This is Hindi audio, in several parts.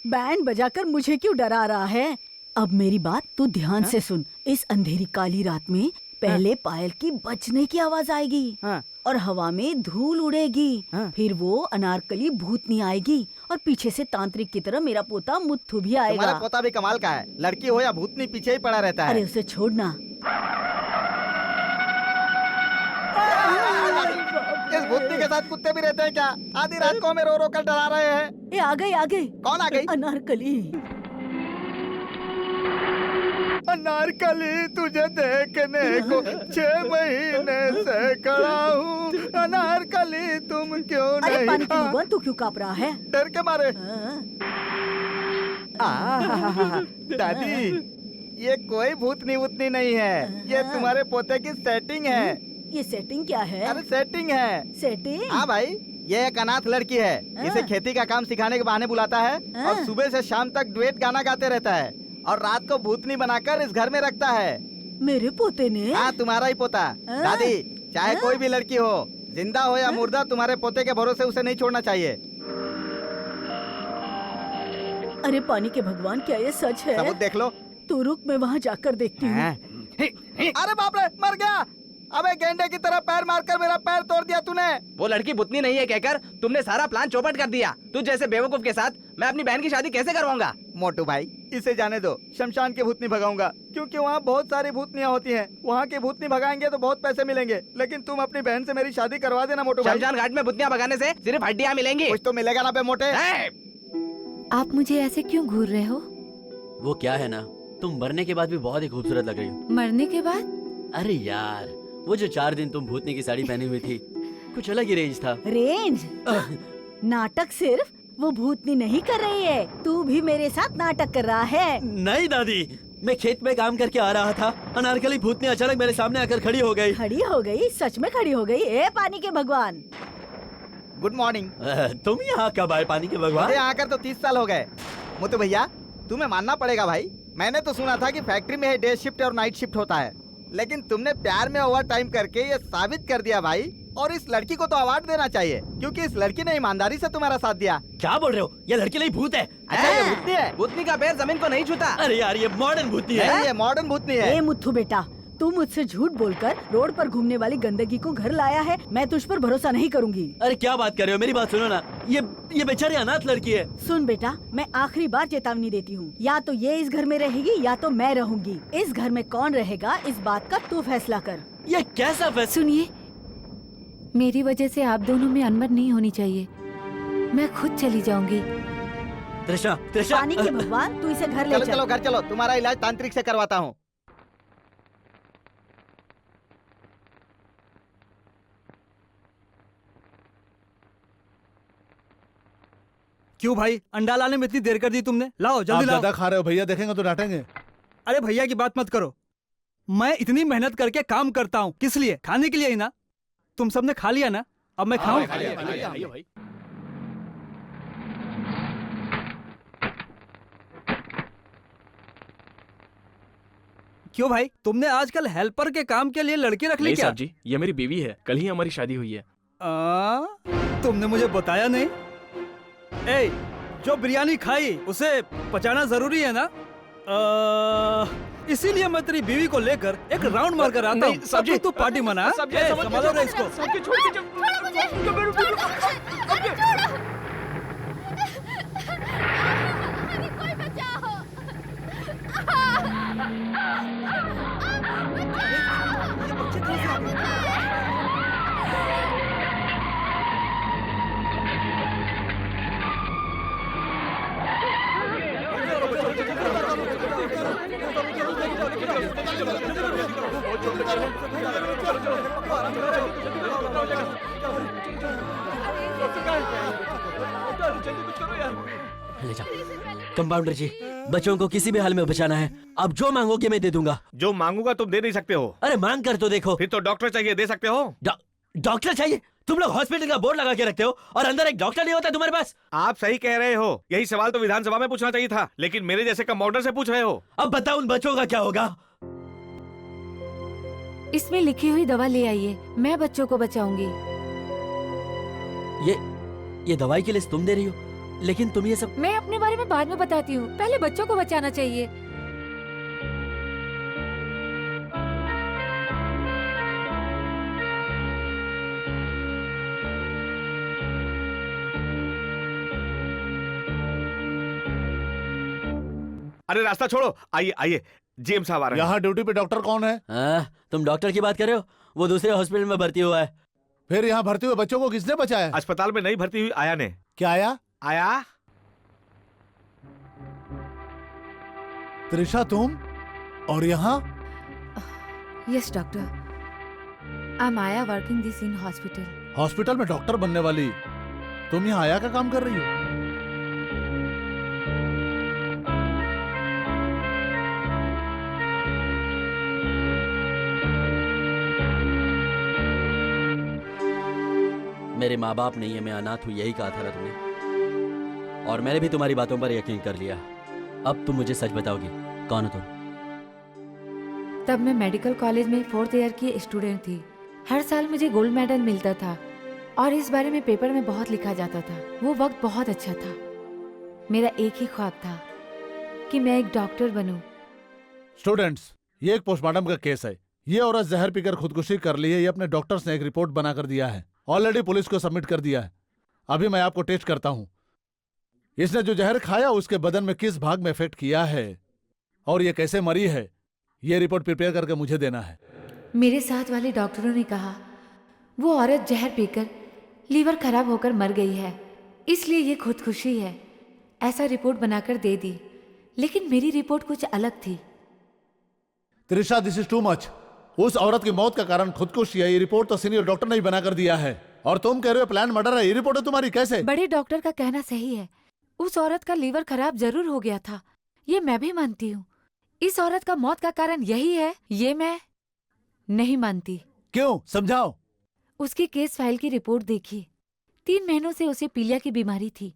बैंड बजाकर मुझे क्यों डरा रहा है? अब मेरी बात तू ध्यान से सुन। इस अंधेरी काली रात में पहले पायल की बजने की आवाज आएगी और हवा में धूल उड़ेगी। फिर वो अनारकली भूतनी आएगी और पीछे से तांत्रिक की तरह मेरा पोता मुत्थु भी आएगा। तुम्हारा पोता भी कमाल का है, लड़की हो या भूतनी पीछे ही पड़ा रहता है। अरे उसे छोड़ना। इस भूतनी के साथ कुत्ते भी रहते हैं क्या? आधी रात को हमें रो रो कर डरा रहे हैं। ए आ गई आ गई। कौन आ गई? अनारकली। अनारकली तुझे देखने को 6 महीने से खड़ा हूँ। अनारकली तुम क्यों अरे नहीं? पानी की भगवान तू क्यों काँप रहा है? डर के मारे। हाँ। दादी, ये कोई भूतनी वूतनी नहीं है, ये तुम्हारे पोते की सेटिंग है। ये सेटिंग क्या है? अरे सेटिंग है। सेटिंग? हाँ भाई, ये एक अनाथ लड़की है। इसे खेती का काम सिखाने के बहाने बुलाता है और सुबह से शाम तक डुएट गाना गाते रहता है और रात को भूतनी बनाकर इस घर में रखता है। मेरे पोते ने? हाँ, तुम्हारा ही पोता। दादी, चाहे कोई भी लड़की हो, जिंदा हो या मुर्दा, तुम्हारे पोते के भरोसे उसे नहीं छोड़ना चाहिए। अरे पानी के भगवान, क्या ये सच है? सबूत देख लो। तू रुक, मैं वहाँ जाकर देखती हूँ। अरे बाप रे, मर गया। अबे गेंडे की तरह पैर मारकर मेरा पैर तोड़ दिया तूने। वो लड़की भूतनी नहीं है कहकर तुमने सारा प्लान चौपट कर दिया। तू जैसे बेवकूफ के साथ मैं अपनी बहन की शादी कैसे करवाऊंगा? मोटू भाई, इसे जाने दो। शमशान की भूतनी भगाऊंगा, क्योंकि वहाँ बहुत सारी भूतनियाँ होती हैं। वहाँ की भूतनी भगाएंगे तो बहुत पैसे मिलेंगे, लेकिन तुम अपनी बहन से मेरी शादी करवा देना मोटू भाई। शमशान घाट में भूतनियाँ भगाने से सिर्फ हड्डियाँ मिलेंगी। कुछ तो मिलेगा ना बे मोटे। आप मुझे ऐसे क्यों घूर रहे हो? वो क्या है ना, तुम मरने के बाद भी बहुत ही खूबसूरत लग रही हो। मरने के बाद? अरे यार, वो जो 4 दिन तुम भूतनी की साड़ी पहनी हुई थी, कुछ अलग ही रेंज था। रेंज? नाटक सिर्फ वो भूतनी नहीं कर रही है, तू भी मेरे साथ नाटक कर रहा है। नहीं दादी, मैं खेत में काम करके आ रहा था, अनारकली भूतनी अचानक मेरे सामने आकर खड़ी हो गई। खड़ी हो गई? सच में खड़ी हो गई? ए पानी के भगवान। Good morning. तुम यहाँ कब आए पानी के भगवान? मुझे आकर तो 30 साल हो गए। मोटू भैया, तुम्हें मानना पड़ेगा भाई। मैंने तो सुना था कि फैक्ट्री में डे शिफ्ट और नाइट शिफ्ट होता है, लेकिन तुमने प्यार में ओवर टाइम करके ये साबित कर दिया भाई। और इस लड़की को तो अवार्ड देना चाहिए, क्योंकि इस लड़की ने ईमानदारी से तुम्हारा साथ दिया। क्या बोल रहे हो? ये लड़की नहीं, भूत है। अच्छा, ये भूतनी है? भूतनी का पैर जमीन को नहीं छूता। अरे यार, ये मॉडर्न भूतनी है। नहीं, ये मॉडर्न भूतनी है। ए मुत्थु बेटा, तू मुझसे झूठ बोलकर रोड पर घूमने वाली गंदगी को घर लाया है। मैं तुझ पर भरोसा नहीं करूंगी। अरे क्या बात कर रहे हो? मेरी बात सुनो ना, ये बेचारी अनाथ लड़की है। सुन बेटा, मैं आखिरी बार चेतावनी देती हूँ, या तो ये इस घर में रहेगी या तो मैं रहूंगी। इस घर में कौन रहेगा, इस बात का तू फैसला कर। ये कैसा फैसला? सुनिए, मेरी वजह से आप दोनों में अनबन नहीं होनी चाहिए। मैं खुद चली जाऊंगी। त्रिशा, त्रिशा। पानी के भगवान, तू इसे घर ले चलो चल। चलो घर चलो, तुम्हारा इलाज तांत्रिक से करवाता हूँ। क्यों भाई, अंडा लाने में इतनी देर कर दी तुमने? लाओ जल्दी आप लाओ। ज्यादा खा रहे हो भैया, देखेंगे तो डांटेंगे। अरे भैया की बात मत करो, मैं इतनी मेहनत करके काम करता हूँ, किस लिए? खाने के लिए ही ना। तुम सबने खा लिया ना, अब मैं खाऊं? क्यों भाई, तुमने आजकल हेल्पर के काम के लिए लड़की रख ली क्या? साहब जी, ये मेरी बीवी है, कल ही हमारी शादी हुई है। तुमने मुझे बताया नहीं। ए, जो बिरयानी खाई उसे पचाना जरूरी है ना? इसीलिए मैं तेरी बीवी को लेकर एक राउंड मार कर आता हूँ। साहब जी, तू पार्टी मना। संभालो रे इसको। ले जा। कंपाउंडर जी, बच्चों को किसी भी हाल में बचाना है। अब जो मांगोगे मैं दे दूंगा। जो मांगूंगा तुम दे नहीं सकते हो। अरे मांग कर तो देखो। फिर तो डॉक्टर चाहिए, दे सकते हो? डॉक्टर चाहिए? तुम लोग हॉस्पिटल का बोर्ड लगा के रखते हो और अंदर एक डॉक्टर नहीं होता तुम्हारे पास? आप सही कह रहे हो, यही सवाल तो विधानसभा में पूछना चाहिए था, लेकिन मेरे जैसे कंपाउंडर से पूछ रहे हो। अब बताओ उन बच्चों का क्या होगा? इसमें लिखी हुई दवा ले आइए, मैं बच्चों को बचाऊंगी। ये दवाई की लिस्ट तुम दे रही हो? लेकिन तुम ये सब मैं अपने बारे में बाद में बताती हूँ, पहले बच्चों को बचाना चाहिए। अरे रास्ता छोड़ो, आइए आइए, जीएम साहब आ रहे हैं। यहाँ ड्यूटी पे डॉक्टर कौन है? तुम डॉक्टर की बात कर रहे हो? वो दूसरे हॉस्पिटल में भर्ती हुआ है। फिर यहाँ भर्ती हुए बच्चों को किसने बचाया? अस्पताल में नई भर्ती हुई आया ने। क्या आया? आया? त्रिशा तुम? और यहाँ? यस डॉक्टर, आई एम आया working this in hospital. Hospital में डॉक्टर बनने वाली तुम यहाँ आया का काम कर रही हो? मेरे माँ बाप ने ये मैं अनाथ हूँ यही कहा था ना तुमने, और मैंने भी तुम्हारी बातों पर यकीन कर लिया। अब तुम मुझे सच बताओगी, कौन हो तुम? तब मैं मेडिकल कॉलेज में 4th ईयर की स्टूडेंट थी। हर साल मुझे गोल्ड मेडल मिलता था और इस बारे में पेपर में बहुत लिखा जाता था। वो वक्त बहुत अच्छा था। मेरा एक ही ख्वाब था कि मैं एक डॉक्टर बनूं। स्टूडेंट्स, ये एक पोस्टमार्टम का केस है। ये औरत जहर पीकर खुदकुशी कर ली है। ये अपने डॉक्टर्स ने एक रिपोर्ट बनाकर दिया है, ऑलरेडी पुलिस को सबमिट कर दिया है। अभी मैं आपको टेस्ट करता हूं। इसने जो जहर खाया उसके बदन में किस भाग में इफेक्ट किया है और ये कैसे मरी है, ये रिपोर्ट प्रिपेयर करके मुझे देना है। मेरे साथ वाले डॉक्टरों ने कहा वो औरत जहर पीकर लीवर खराब होकर मर गई है, इसलिए ये खुदकुशी है। ऐसा रिपोर्ट बनाकर दे दी, लेकिन मेरी रिपोर्ट कुछ अलग थी। Trisha, this is too much. उस औरत की मौत का कारण खुदकुशी है, ये रिपोर्ट तो सीनियर डॉक्टर ने ही बनाकर दिया है, और तुम कह रहे हो प्लान मर्डर है। ये रिपोर्ट है तुम्हारी, कैसे? बड़े डॉक्टर का कहना सही है। उस औरत का लीवर खराब जरूर हो गया था, ये मैं भी मानती हूँ। इस औरत का मौत का कारण यही है, ये मैं नहीं मानती। क्यों? समझाओ। उसकी केस फाइल की रिपोर्ट देखी। 3 महीनों से उसे पीलिया की बीमारी थी,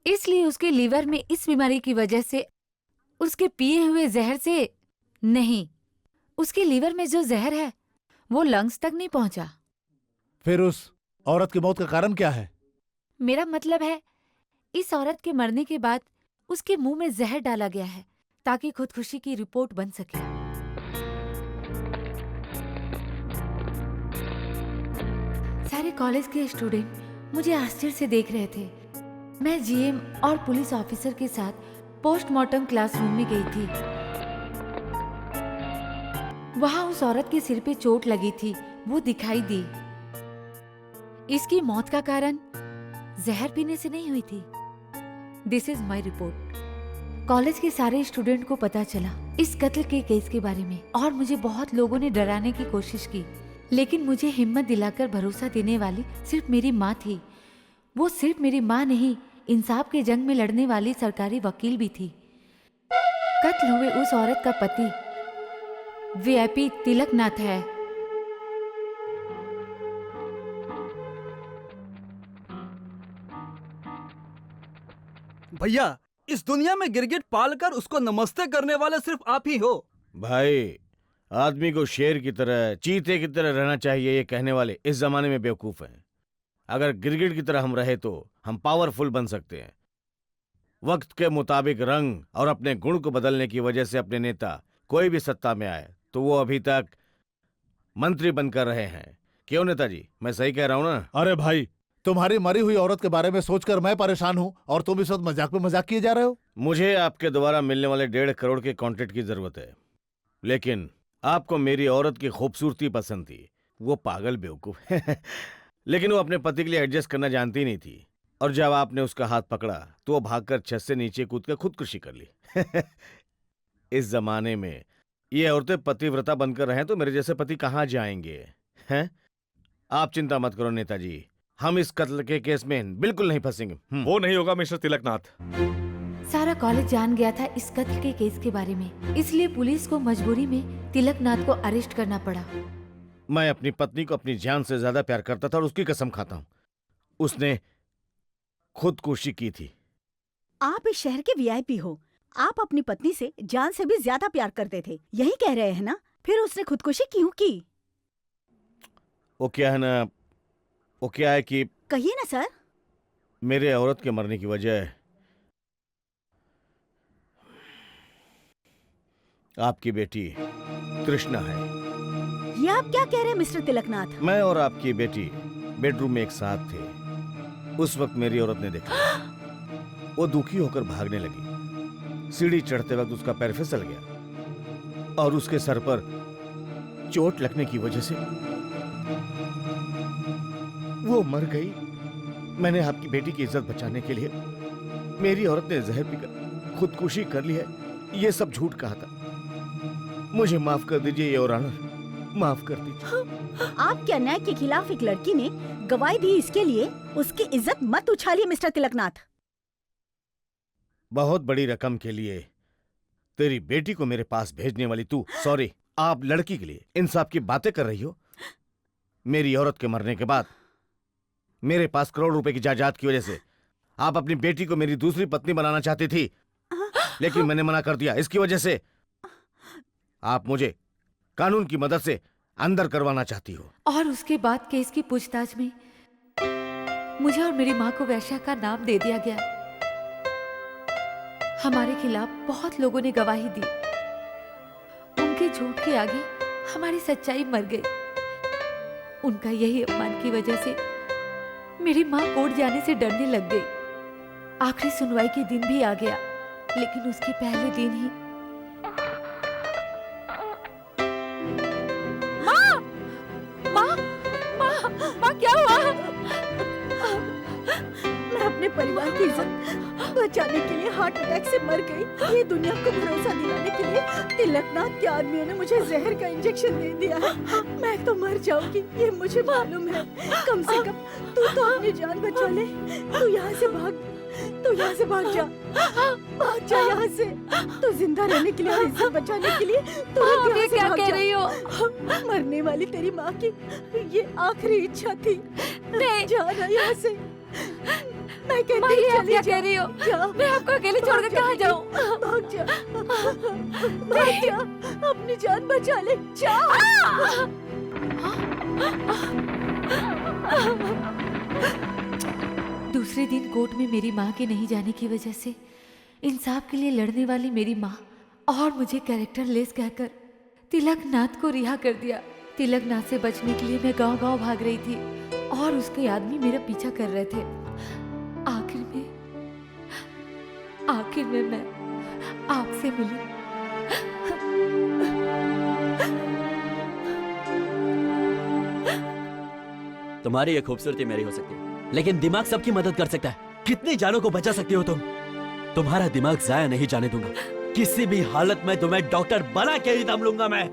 इसलिए उसके लीवर में इस बीमारी की वजह से उसके पिए हुए जहर से नहीं, उसके लीवर में जो जहर है वो लंग्स तक नहीं पहुंचा। फिर उस औरत की मौत का कारण क्या है? मेरा मतलब है, इस औरत के मरने के बाद उसके मुंह में जहर डाला गया है ताकि खुदकुशी की रिपोर्ट बन सके। सारे कॉलेज के स्टूडेंट मुझे आश्चर्य से देख रहे थे। मैं जीएम और पुलिस ऑफिसर के साथ पोस्टमार्टम क्लासरूम में गई थी। वहां उस औरत के सिर पे चोट लगी थी, वो दिखाई दी। इसकी मौत का कारण जहर पीने से नहीं हुई थी। This is my report. College के सारे स्टूडेंट को पता चला इस कत्ल के केस के बारे में, और मुझे बहुत लोगों ने डराने की कोशिश की, लेकिन मुझे हिम्मत दिलाकर भरोसा देने वाली सिर्फ मेरी माँ थी। वो सिर्फ मेरी माँ नहीं, इंसाफ के जंग में लड़ने वाली सरकारी वकील भी थी। कत्ल हुए उस औरत का पति वीआईपी तिलकनाथ है। भैया, इस दुनिया में गिरगिट पालकर उसको नमस्ते करने वाले सिर्फ आप ही हो। भाई, आदमी को शेर की तरह, चीते की तरह रहना चाहिए, ये कहने वाले इस जमाने में बेवकूफ हैं। अगर गिरगिट की तरह हम रहे तो हम पावरफुल बन सकते हैं। वक्त के मुताबिक रंग और अपने गुण को बदलने की वजह से अपने नेता कोई भी सत्ता में आए तो वो अभी तक मंत्री बनकर रहे हैं। क्यों नेताजी, मैं सही कह रहा हूं ना? अरे भाई, तुम्हारी मरी हुई औरत के बारे में सोचकर मैं परेशान हूँ और तुम इस वक्त मजाक पे मजाक किए जा रहे हो। मुझे आपके द्वारा मिलने वाले 1.5 करोड़ के कॉन्ट्रैक्ट की जरूरत है, लेकिन आपको मेरी औरत की खूबसूरती पसंद थी। वो पागल बेवकूफ है लेकिन वो अपने पति के लिए एडजस्ट करना जानती नहीं थी, और जब आपने उसका हाथ पकड़ा तो वो भागकर छत से नीचे कूदकर खुदकुशी कर ली इस जमाने में ये औरतें पतिव्रता बनकर रहें तो मेरे जैसे पति कहाँ जाएंगे हैं? आप चिंता मत करो नेताजी, हम इस कत्ल के केस में बिल्कुल नहीं फंसेंगे। वो नहीं होगा मिस्टर तिलकनाथ। सारा कॉलेज जान गया था इस कत्ल के केस के बारे में, इसलिए पुलिस को मजबूरी में तिलकनाथ को अरेस्ट करना पड़ा। मैं अपनी पत्नी को अपनी जान से ज्यादा प्यार करता था और उसकी कसम खाता हूँ, उसने खुदकुशी की थी। आप इस शहर के वीआईपी हो, आप अपनी पत्नी से जान से भी ज्यादा प्यार करते थे, यही कह रहे हैं ना? फिर उसने खुदकुशी क्यों की? वो क्या है ना, वो क्या है कि कहिए ना सर। मेरे औरत के मरने की वजह आपकी बेटी तृष्णा है। ये आप क्या कह रहे हैं मिस्टर तिलकनाथ? मैं और आपकी बेटी बेडरूम में एक साथ थे। उस वक्त मेरी औरत ने देखा, वो दुखी होकर भागने लगी। सीढ़ी चढ़ते वक्त उसका पैर फिसल गया और उसके सर पर चोट लगने की वजह से वो मर गई। मैंने आपकी बेटी की इज्जत बचाने के लिए मेरी औरत ने जहर पीकर खुदकुशी कर ली है, ये सब झूठ कहा था। मुझे माफ कर दीजिए योर ऑनर, माफ कर दीजिए। आपके अन्याय के खिलाफ एक लड़की ने गवाही दी, इसके लिए उसकी इज्जत मत उछालिए मिस्टर तिलकनाथ। बहुत बड़ी रकम के लिए तेरी बेटी को मेरे पास भेजने वाली तू, सॉरी आप लड़की के लिए इंसाफ की बातें कर रही हो। मेरी औरत के मरने के बाद मेरे पास करोड़ रुपए की जायदाद की वजह से आप अपनी बेटी को मेरी दूसरी पत्नी बनाना चाहती थी, लेकिन मैंने मना कर दिया। इसकी वजह से आप मुझे कानून की मदद से अंदर करवाना चाहती हो। और उसके बाद केस की पूछताछ में मुझे और मेरी माँ को वैश्या का नाम दे दिया गया। हमारे खिलाफ बहुत लोगों ने गवाही दी। उनके झूठ के आगे हमारी सच्चाई मर गई। उनका यही अपमान की वजह से मेरी माँ कोर्ट जाने से डरने लग गई। आखिरी सुनवाई के दिन भी आ गया, लेकिन उसके पहले दिन ही माँ क्या हुआ? मैं अपने परिवार की इज्जत बचाने के लिए हार्ट अटैक से मर गई। ये दुनिया को भरोसा दिलाने के लिए तिलकनाथ के आदमियों ने मुझे जहर का इंजेक्शन दे दिया है। मैं तो मर जाऊंगी, ये मुझे मालूम है। कम से कम तू तो अपनी जान बचा ले। तू यहाँ से भाग जा, भाग जा यहाँ से। तू जिंदा रहने के लिए और इज्जत बचाने के लिए तुरंत यहाँ से क्या भाग कह जा। रही हो? मरने वाली तेरी माँ की ये आखिरी इच्छा थी। नहीं जाना यहाँ से। मैं कहती माँ, ये हूँ आप चली क्या जा। कह रही हो? जा। मैं आपको अकेले छोड़कर कहाँ जाऊँ? भाग जा, भाग जा, अपनी जान बचा ले। जा। दूसरे दिन कोर्ट में मेरी माँ के नहीं जाने की वजह से इंसाफ के लिए लड़ने वाली मेरी माँ और मुझे कैरेक्टर लेस कहकर तिलकनाथ को रिहा कर दिया। तिलकनाथ से बचने के लिए मैं गांव-गांव भाग रही थी और उसके आदमी मेरा पीछा कर रहे थे। आखिर में मैं आपसे मिली। तुम्हारी ये खूबसूरती मेरी हो सकती है, लेकिन दिमाग सबकी मदद कर सकता है। कितनी जानों को बचा सकती हो तुम? तुम्हारा दिमाग जाया नहीं जाने दूंगा। किसी भी हालत में तुम्हें डॉक्टर बना के ही दम लूंगा मैं।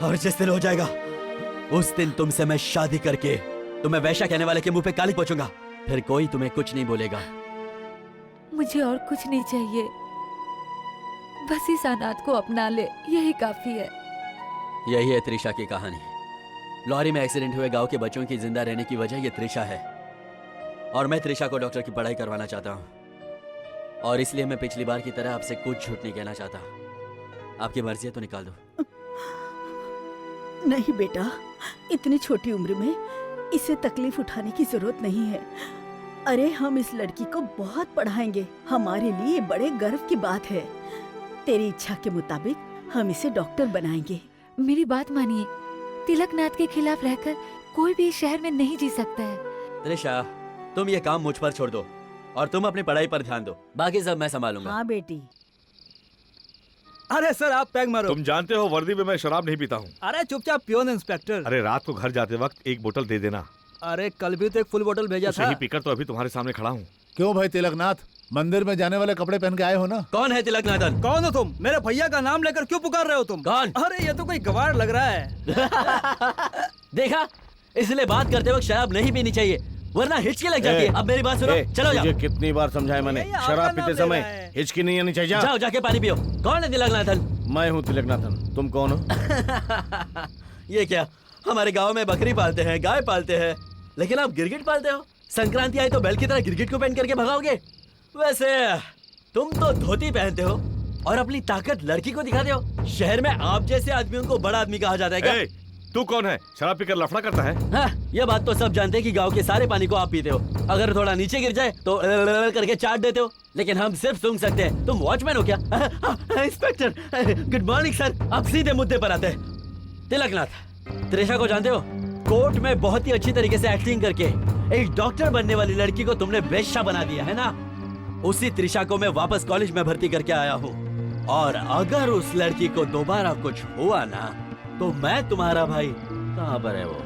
और जिस दिन हो जाएगा उस दिन तुमसे मैं शादी करके तुम्हें वैश्या कहने वाले के मुंह पे काली पोंछूंगा। फिर कोई तुम्हें कुछ नहीं बोलेगा। मुझे और कुछ नहीं चाहिए, बस इस अनाथ को अपना ले, यही काफी है। यही है त्रिशा की कहानी। लॉरी में एक्सीडेंट हुए गांव के बच्चों की जिंदा रहने की वजह ये त्रिशा है। और मैं त्रिशा को डॉक्टर की पढ़ाई करवाना चाहता हूँ, और इसलिए मैं पिछली बार की तरह आपसे कुछ झूठ नहीं कहना चाहता। आपकी मर्जी है तो निकाल दो। नहीं बेटा, इतनी छोटी उम्र में इसे तकलीफ उठाने की जरूरत नहीं है। अरे हम इस लड़की को बहुत पढ़ाएंगे। हमारे लिए बड़े गर्व की बात है। तेरी इच्छा के मुताबिक हम इसे डॉक्टर बनाएंगे। मेरी बात मानिए, तिलकनाथ के खिलाफ रहकर कोई भी इस शहर में नहीं जी सकता है। त्रिशा, तुम ये काम मुझ पर छोड़ दो और तुम अपनी पढ़ाई पर ध्यान दो। बाकी सब मैं संभालूंगा। हाँ बेटी। अरे सर, आप पैग मारो। तुम जानते हो वर्दी में मैं शराब नहीं पीता हूँ। अरे चुपचाप पियो ना इंस्पेक्टर। अरे रात को घर जाते वक्त एक बोतल दे देना। अरे कल भी तो एक फुल बोतल भेजा उसे था। ही पीकर तो अभी तुम्हारे सामने खड़ा हूँ। क्यों भाई तिलकनाथ, मंदिर में जाने वाले कपड़े पहन के आए हो ना? कौन है तिलकनाथन? कौन हो तुम? मेरे भैया का नाम लेकर क्यों पुकार रहे हो तुम? कौन? अरे ये तो कोई गवार लग रहा है। देखा, इसलिए बात करते वक्त शराब नहीं पीनी चाहिए, वरना हिचकी लग जाती है। अब मेरी बात सुनो, चलो जाओ। मुझे कितनी बार समझाया मैंने, ये आपका शराब नाम पीते ले समय रहा है। हिचकी नहीं आनी चाहिए। जाओ जाके पानी पियो। कौन है तिलकनाथन? मैं हूँ तिलकनाथन। तुम कौन हो? ये क्या, हमारे गांव में बकरी पालते हैं, गाय पालते हैं, लेकिन आप गिरगिट पालते हो। संक्रांति आई तो बैल की तरह गिरगिट को पहन करके भगाओगे? वैसे तुम तो धोती पहनते हो और अपनी ताकत लड़की को दिखाते हो। शहर में आप जैसे आदमियों को बड़ा आदमी कहा जाता है क्या? तू कौन है? शराब पीकर लफड़ा करता है? हाँ, ये बात तो सब जानते हैं कि गांव के सारे पानी को आप पीते हो। अगर थोड़ा नीचे गिर जाए तो करके चाट देते हो, लेकिन हम सिर्फ सूंघ सकते हैं। तुम वॉचमैन हो क्या? Inspector, good morning sir. अब सीधे मुद्दे पर आते हैं। तिलकनाथ, त्रिशा को जानते हो? कोर्ट में बहुत ही अच्छी तरीके से एक्टिंग करके एक डॉक्टर बनने वाली लड़की को तुमने बेश्या बना दिया है ना। उसी त्रिशा को मैं वापस कॉलेज में भर्ती करके आया हूँ, और अगर उस लड़की को दोबारा कुछ हुआ ना तो मैं तुम्हारा भाई। कहाँ पर है वो?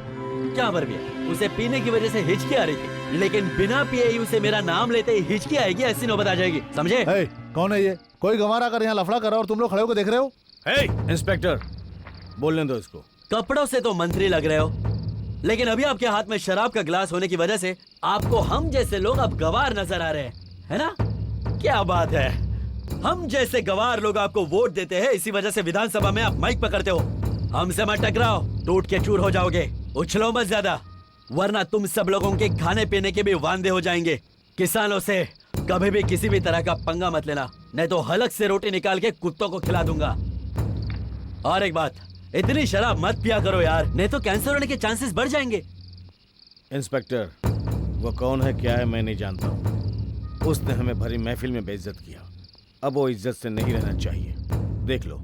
क्या पर भी है? उसे पीने की वजह से हिचकी आ रही थी, लेकिन बिना पिए ही उसे मेरा नाम लेते ही हिचकी आएगी, ऐसी नौबत आ जाएगी, समझे? कौन है ये? कोई गंवारा कर यहाँ लफड़ा कर रहा और तुम लोग खड़े होकर देख रहे हो? इंस्पेक्टर, बोलने दो इसको। कपड़ों से तो मंत्री लग रहे हो, लेकिन अभी आपके हाथ में शराब का गिलास होने की वजह से आपको हम जैसे लोग अब गवार नजर आ रहे हैं, है ना? क्या बात है, हम जैसे गवार लोग आपको वोट देते हैं, इसी वजह से विधानसभा में आप माइक पकड़ते हो। हमसे मत टकराओ, टूट के चूर हो जाओगे। उछलो मत ज्यादा, वरना तुम सब लोगों के खाने पीने के भी वांदे हो जाएंगे। किसानों से कभी भी किसी भी तरह का पंगा मत लेना, नहीं तो हलक से रोटी निकाल के कुत्तों को खिला दूंगा। और एक बात, इतनी शराब मत पिया करो यार, नहीं तो कैंसर होने के चांसेस बढ़ जाएंगे। इंस्पेक्टर, वो कौन है, क्या है, मैं नहीं जानता हूँ। उसने हमें भरी महफिल में बेइज्जत किया, अब वो इज्जत से नहीं रहना चाहिए। देख लो।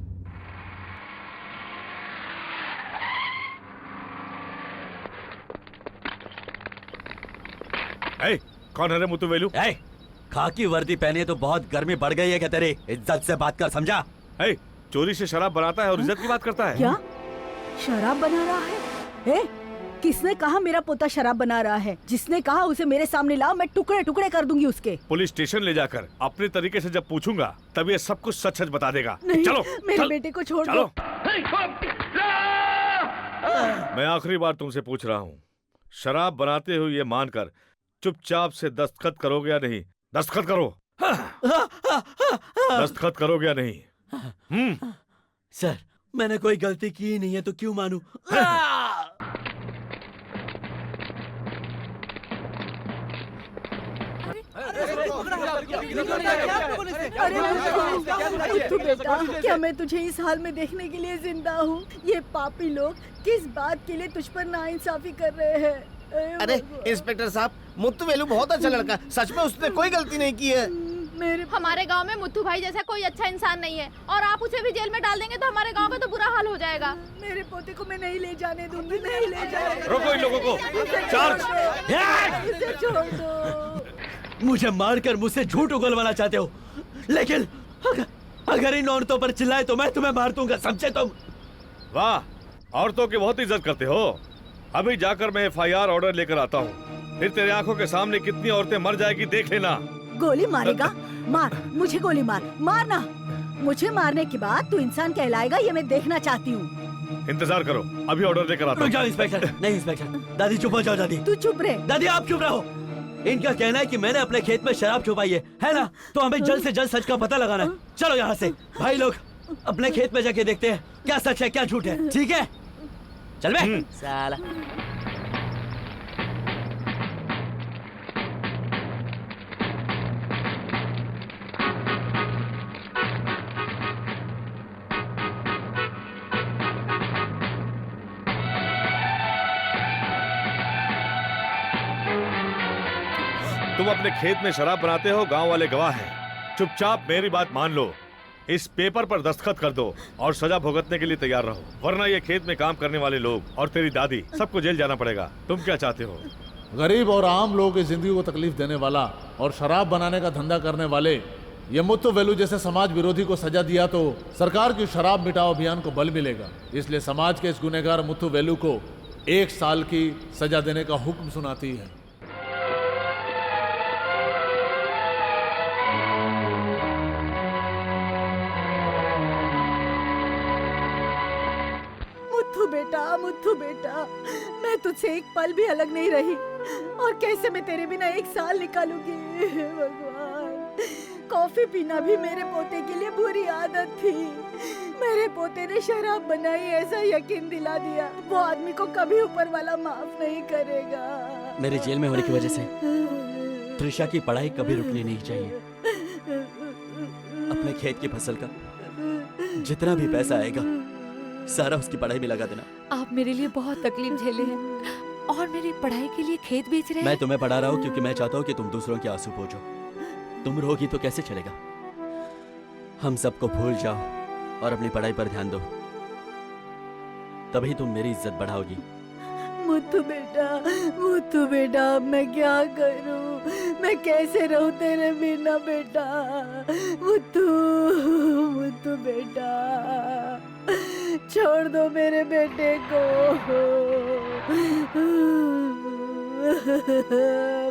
कौन है रे मुत्तू वेलू? खाकी वर्दी पहनी तो बहुत गर्मी बढ़ गई है क्या तेरी? इज्जत से बात कर, समझा? चोरी से शराब बनाता है और इज्जत की बात करता है। क्या शराब बना रहा है? किसने कहा मेरा पोता शराब बना रहा है? जिसने कहा उसे मेरे सामने लाओ, मैं टुकड़े टुकड़े कर दूंगी उसके। पुलिस स्टेशन ले जाकर अपने तरीके से जब पूछूंगा तब ये सब कुछ सच सच बता देगा। नहीं, चलो मेरे बेटे को छोड़ चलो। दो। मैं आखिरी बार तुमसे पूछ रहा हूँ, शराब बनाते हुए ये मानकर चुपचाप से दस्तखत करोगे या नहीं? दस्तखत करो। दस्तखत करोगे या नहीं? सर, मैंने कोई गलती की नहीं है तो क्यों मानूं? मुत्तू बेटा, क्या मैं तुझे इस हाल में देखने के लिए जिंदा हूँ? ये पापी लोग किस बात के लिए तुझ पर नाइंसाफी कर रहे हैं? अरे इंस्पेक्टर साहब, मुत्तू वेलू बहुत अच्छा लड़का, सच में उसने कोई गलती नहीं की है। हमारे गांव में मुत्तू भाई जैसा कोई अच्छा इंसान नहीं है, और आप उसे भी जेल में डाल देंगे तो हमारे गांव का तो बुरा हाल हो जाएगा। मेरे पोते को मैं नहीं ले जाने दूंगी, नहीं ले जाने। रोको इन लोगों को। चार्ज। इसे छोड़ दो। मुझे मारकर मुझसे झूठ उगलवाना चाहते हो, लेकिन अगर इन औरतों पर चिल्लाए तो मैं तुम्हें मार दूंगा, समझे तुम? वाह, औरतों की बहुत इज्जत करते हो। अभी जाकर मैं FIR ऑर्डर लेकर आता हूँ, फिर तेरे आंखों के सामने कितनी औरतें मर जाएगी देख लेना। गोली मारेगा? मार, मुझे गोली मार, मारना। मुझे मारने के बाद तू इंसान कहलाएगा, ये मैं देखना चाहती हूँ। इंतजार करो, अभी ऑर्डर लेकर आता हूँ। रुक जाओ इंस्पेक्टर। नहीं इंस्पेक्टर, दादी चुप हो जाओ। दादी तू चुप रहे। दादी आप चुप रहो। इनका कहना है कि मैंने अपने खेत में शराब छुपाई है ना? तो हमें जल्द से जल्द सच का पता लगाना है। चलो यहाँ से भाई लोग, अपने खेत में जाके देखते हैं क्या सच है क्या झूठ है, ठीक है? चल बे साला। तुम अपने खेत में शराब बनाते हो, गांव वाले गवाह हैं। चुपचाप मेरी बात मान लो, इस पेपर पर दस्तखत कर दो और सजा भुगतने के लिए तैयार रहो, वरना ये खेत में काम करने वाले लोग और तेरी दादी सबको जेल जाना पड़ेगा। तुम क्या चाहते हो? गरीब और आम लोगों की जिंदगी को तकलीफ देने वाला और शराब बनाने का धंधा करने वाले ये मुत्तू वेलू जैसे समाज विरोधी को सजा दिया तो सरकार की शराब मिटाओ अभियान को बल मिलेगा। इसलिए समाज के इस गुनहगार मुत्तू वेलू को 1 साल की सजा देने का हुक्म सुनाती है। मुत्थू बेटा, मैं तुझसे एक पल भी अलग नहीं रही, और कैसे मैं तेरे बिना 1 साल निकालूंगी? भगवान, कॉफी पीना भी मेरे पोते के लिए बुरी आदत थी। मेरे पोते ने शराब बनाई, ऐसा यकीन दिला दिया। वो आदमी को कभी ऊपर वाला माफ नहीं करेगा। मेरे जेल में होने की वजह से त्रिशा की पढ़ाई कभी रुकनी नहीं चाहिए। अपने खेत की फसल का जितना भी पैसा आएगा सारा उसकी पढ़ाई में लगा देना। आप मेरे लिए बहुत तकलीफ झेले हैं और मेरी पढ़ाई के लिए खेत बेच रहे मैं हैं। तुम्हें पढ़ा रहा हूँ क्योंकि मैं चाहता हूँ कि तुम दूसरों के आंसू पोंछो। तुम रोगी तो कैसे चलेगा? हम सबको भूल जाओ और अपनी पढ़ाई पर ध्यान दो, तभी तुम मेरी इज्जत बढ़ाओगी। मुत्तू बेटा, अब मैं क्या करूं? मैं कैसे रहूं तेरे बिना बेटा? मुत्तू बेटा, छोड़ दो मेरे बेटे को।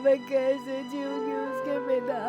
मैं कैसे जीऊंगी उसके बिना?